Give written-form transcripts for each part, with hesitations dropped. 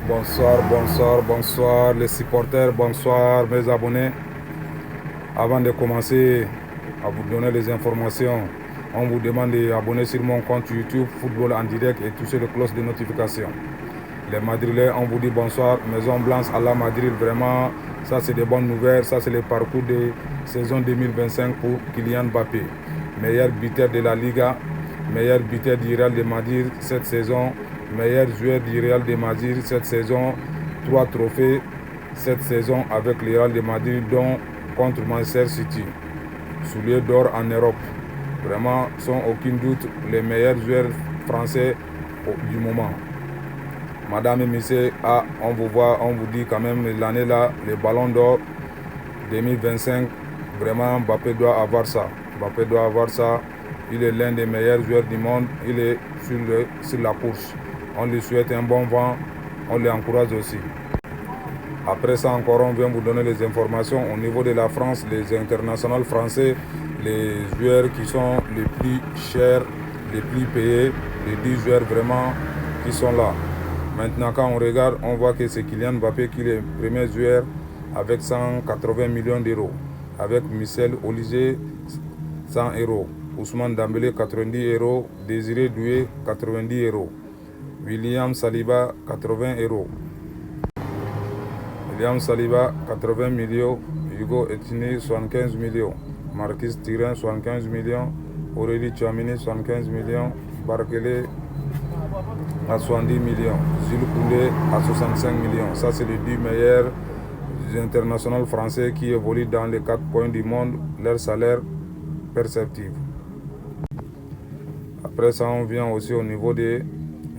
Bonsoir, bonsoir, bonsoir les supporters, bonsoir mes abonnés. Avant de commencer à vous donner les informations, on vous demande d'abonner sur mon compte YouTube Football en direct et toucher le cloche de notification. Les Madrilènes, on vous dit bonsoir. Maison Blanche à la Madrid, vraiment, ça c'est des bonnes nouvelles. Ça c'est le parcours de saison 2025 pour Kylian Mbappé. Meilleur buteur de la Liga, meilleur buteur du Real de Madrid cette saison, meilleur joueur du Real de Madrid cette saison. 3 trophées cette saison avec le Real de Madrid, dont contre Manchester City. Soulier d'or en Europe. Vraiment, sans aucun doute, les meilleurs joueurs français du moment. Madame et messieurs, on vous voit, on vous dit quand même l'année là, le ballon d'or 2025, vraiment Mbappé doit avoir ça. Mbappé doit avoir ça. Il est l'un des meilleurs joueurs du monde. Il est sur la course. On lui souhaite un bon vent. On l'encourage aussi. Après ça encore, on vient vous donner les informations au niveau de la France, les internationaux français, les joueurs qui sont les plus chers, les plus payés, les 10 joueurs vraiment qui sont là. Maintenant, quand on regarde, on voit que c'est Kylian Mbappé qui est le premier joueur avec 180 millions d'euros. Avec Michel Olivier, 100 euros. Ousmane Dembélé, 90 euros. Désiré Doué, 90 euros. William Saliba, 80 euros. William Saliba, 80 millions. Hugo Etini, 75 millions. Marquis Thuram, 75 millions. Aurélie Tchouameni, 75 millions. Barkelé, à 70 millions. Jules Koundé à 65 millions. Ça, c'est les 10 meilleurs internationaux français qui évoluent dans les 4 coins du monde. Leur salaire perceptible. Après ça, on vient aussi au niveau des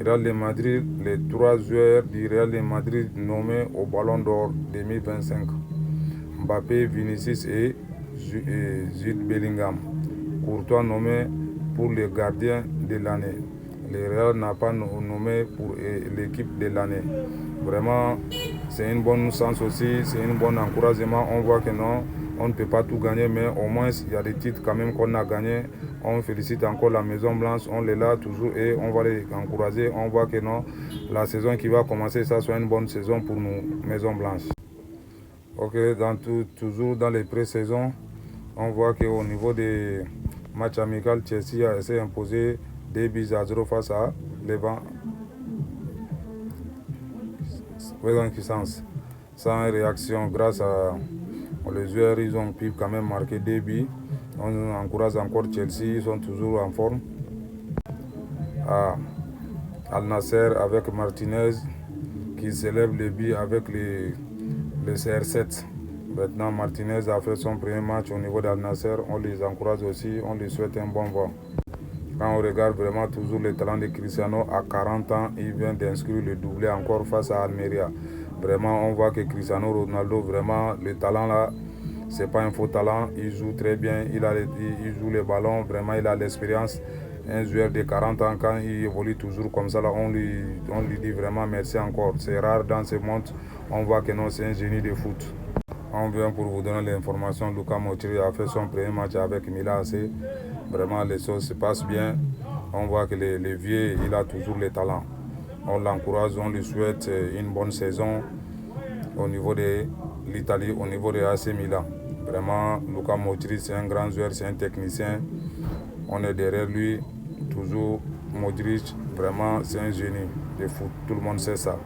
Real de Madrid, les 3 joueurs du Real de Madrid nommés au Ballon d'Or 2025. Mbappé, Vinicius et Jude Bellingham. Courtois nommé pour le gardien de l'année. Le Real n'a pas nommé pour l'équipe de l'année. Vraiment, c'est une bonne chance aussi, c'est un bon encouragement. On voit que non, on ne peut pas tout gagner, mais au moins il y a des titres quand même qu'on a gagnés. On félicite encore la Maison Blanche, on les là toujours et on va les encourager. On voit que non, la saison qui va commencer, ça soit une bonne saison pour nous, Maison Blanche. Ok, toujours dans les pré-saisons, on voit qu'au niveau des matchs amicaux, Chelsea a essayé d'imposer 2 buts à 0 face à Levant. Sans réaction, grâce à les joueurs, ils ont pu quand même marquer 2 buts. On encourage encore Chelsea, ils sont toujours en forme. Al Nasser avec Martinez qui célèbre le but avec le CR7. Maintenant, Martinez a fait son premier match au niveau d'Al Nasser. On les encourage aussi, on lui souhaite un bon vent. Quand on regarde vraiment toujours le talent de Cristiano, à 40 ans, il vient d'inscrire le doublé encore face à Almeria. Vraiment, on voit que Cristiano Ronaldo, vraiment, le talent là, c'est pas un faux talent. Il joue très bien, il joue les ballons, vraiment, il a l'expérience. Un joueur de 40 ans, quand il évolue toujours comme ça, là, on lui dit vraiment merci encore. C'est rare dans ce monde, on voit que non, c'est un génie de foot. On vient pour vous donner l'information. Luka Modric a fait son premier match avec Milan AC. Vraiment, les choses se passent bien. On voit que le vieux, il a toujours le talent. On l'encourage, on lui souhaite une bonne saison au niveau de l'Italie, au niveau de AC Milan. Vraiment, Luka Modric, c'est un grand joueur, c'est un technicien. On est derrière lui, toujours Modric. Vraiment, c'est un génie de foot. Tout le monde sait ça.